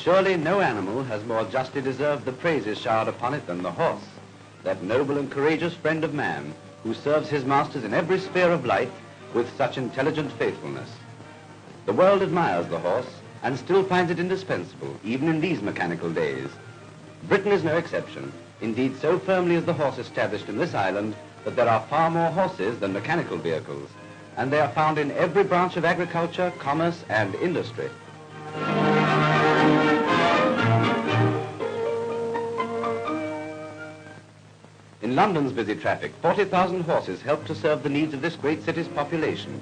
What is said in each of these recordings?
Surely no animal has more justly deserved the praises showered upon it than the horse, that noble and courageous friend of man, who serves his masters in every sphere of life with such intelligent faithfulness. The world admires the horse and still finds it indispensable, even in these mechanical days. Britain is no exception. Indeed, so firmly is the horse established in this island that there are far more horses than mechanical vehicles, and they are found in every branch of agriculture, commerce, and industry. In London's busy traffic, 40,000 horses help to serve the needs of this great city's population.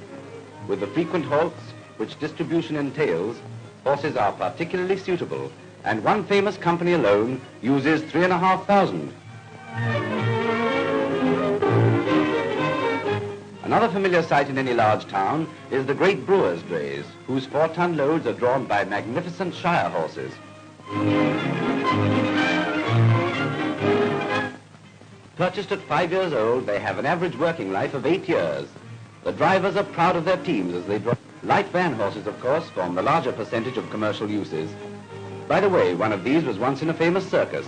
With the frequent halts which distribution entails, horses are particularly suitable, and one famous company alone uses 3,500. Another familiar sight in any large town is the great brewers' drays, whose 4-ton loads are drawn by magnificent Shire horses. Purchased at 5 years old, they have an average working life of 8 years. The drivers are proud of their teams as they draw. Light van horses, of course, form the larger percentage of commercial uses. By the way, one of these was once in a famous circus.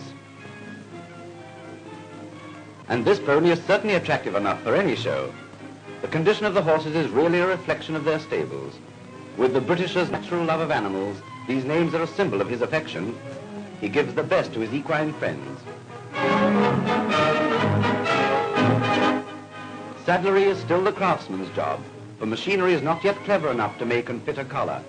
And this pony is certainly attractive enough for any show. The condition of the horses is really a reflection of their stables. With the Britisher's natural love of animals, these names are a symbol of his affection. He gives the best to his equine friends. Saddlery is still the craftsman's job, for machinery is not yet clever enough to make and fit a collar.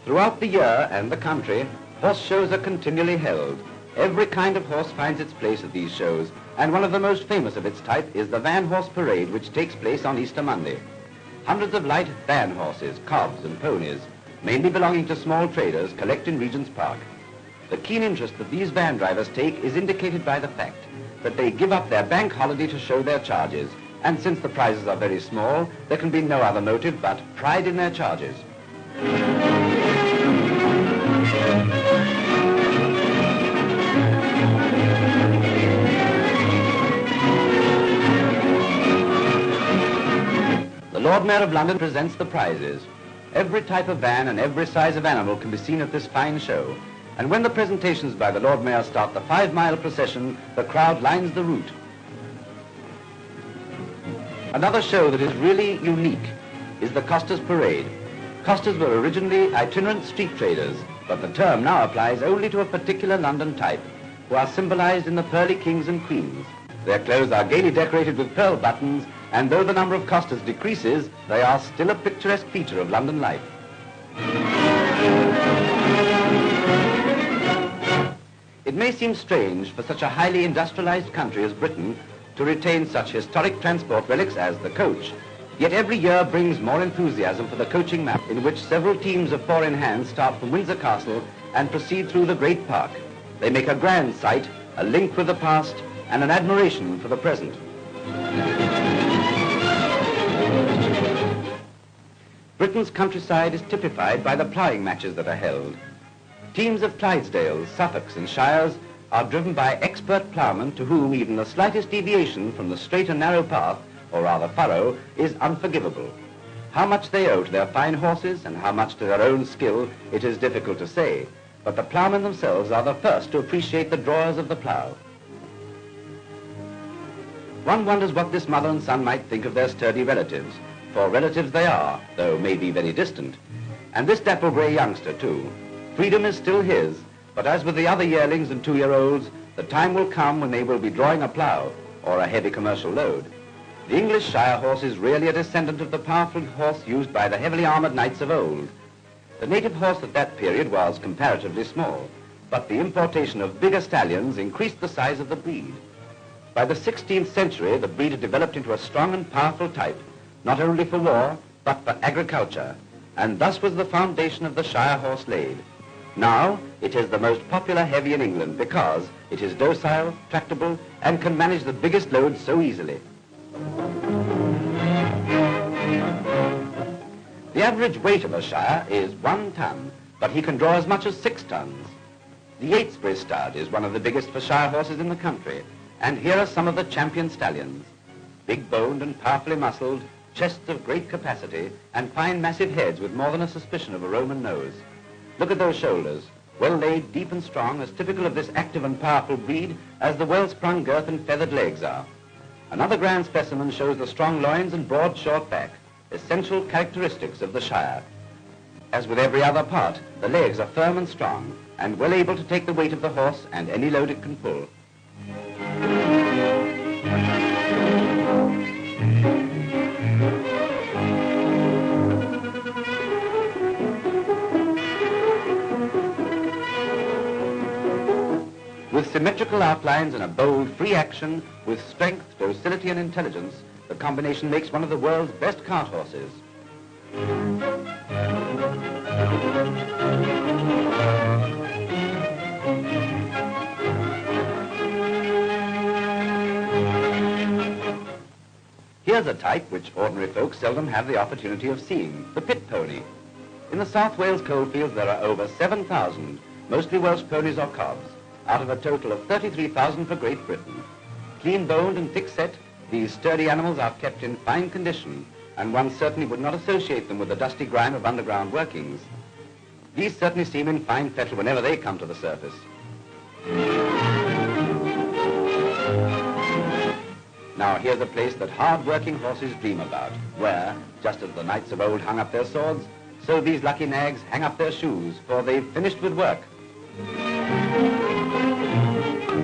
Throughout the year and the country, horse shows are continually held. Every kind of horse finds its place at these shows, and one of the most famous of its type is the Van Horse Parade, which takes place on Easter Monday. Hundreds of light van horses, cobs and ponies, mainly belonging to small traders, collect in Regent's Park. The keen interest that these van drivers take is indicated by the fact that they give up their bank holiday to show their charges, and since the prizes are very small, there can be no other motive but pride in their charges. The Lord Mayor of London presents the prizes. Every type of van and every size of animal can be seen at this fine show. And when the presentations by the Lord Mayor start the 5-mile procession, the crowd lines the route. Another show that is really unique is the Costers' Parade. Costers were originally itinerant street traders, but the term now applies only to a particular London type, who are symbolized in the pearly kings and queens. Their clothes are gaily decorated with pearl buttons, and though the number of costers decreases, they are still a picturesque feature of London life. It may seem strange for such a highly industrialized country as Britain to retain such historic transport relics as the coach, yet every year brings more enthusiasm for the coaching map, in which several teams of 4 in hand start from Windsor Castle and proceed through the great park. They make a grand sight, a link with the past, and an admiration for the present. Britain's countryside is typified by the ploughing matches that are held. Teams of Clydesdales, Suffolks and Shires are driven by expert ploughmen to whom even the slightest deviation from the straight and narrow path, or rather furrow, is unforgivable. How much they owe to their fine horses and how much to their own skill, it is difficult to say, but the ploughmen themselves are the first to appreciate the drawers of the plough. One wonders what this mother and son might think of their sturdy relatives, for relatives they are, though maybe very distant. And this dapple grey youngster too. Freedom is still his, but as with the other yearlings and 2-year-olds, the time will come when they will be drawing a plough or a heavy commercial load. The English Shire horse is really a descendant of the powerful horse used by the heavily armoured knights of old. The native horse at that period was comparatively small, but the importation of bigger stallions increased the size of the breed. By the 16th century, the breed had developed into a strong and powerful type, not only for war, but for agriculture, and thus was the foundation of the Shire horse laid. Now, it is the most popular heavy in England because it is docile, tractable, and can manage the biggest loads so easily. The average weight of a Shire is 1 ton, but he can draw as much as 6 tons. The Yatesbury stud is one of the biggest for Shire horses in the country, and here are some of the champion stallions. Big-boned and powerfully muscled, chests of great capacity, and fine massive heads with more than a suspicion of a Roman nose. Look at those shoulders, well laid, deep and strong, as typical of this active and powerful breed as the well-sprung girth and feathered legs are. Another grand specimen shows the strong loins and broad short back, essential characteristics of the Shire. As with every other part, the legs are firm and strong, and well able to take the weight of the horse and any load it can pull. With symmetrical outlines and a bold, free action, with strength, docility and intelligence, the combination makes one of the world's best cart horses. Here's a type which ordinary folk seldom have the opportunity of seeing, the pit pony. In the South Wales coalfields there are over 7,000, mostly Welsh ponies or cobs, out of a total of 33,000 for Great Britain. Clean-boned and thick-set, these sturdy animals are kept in fine condition, and one certainly would not associate them with the dusty grime of underground workings. These certainly seem in fine fettle whenever they come to the surface. Now here's a place that hard-working horses dream about, where, just as the knights of old hung up their swords, so these lucky nags hang up their shoes, for they've finished with work.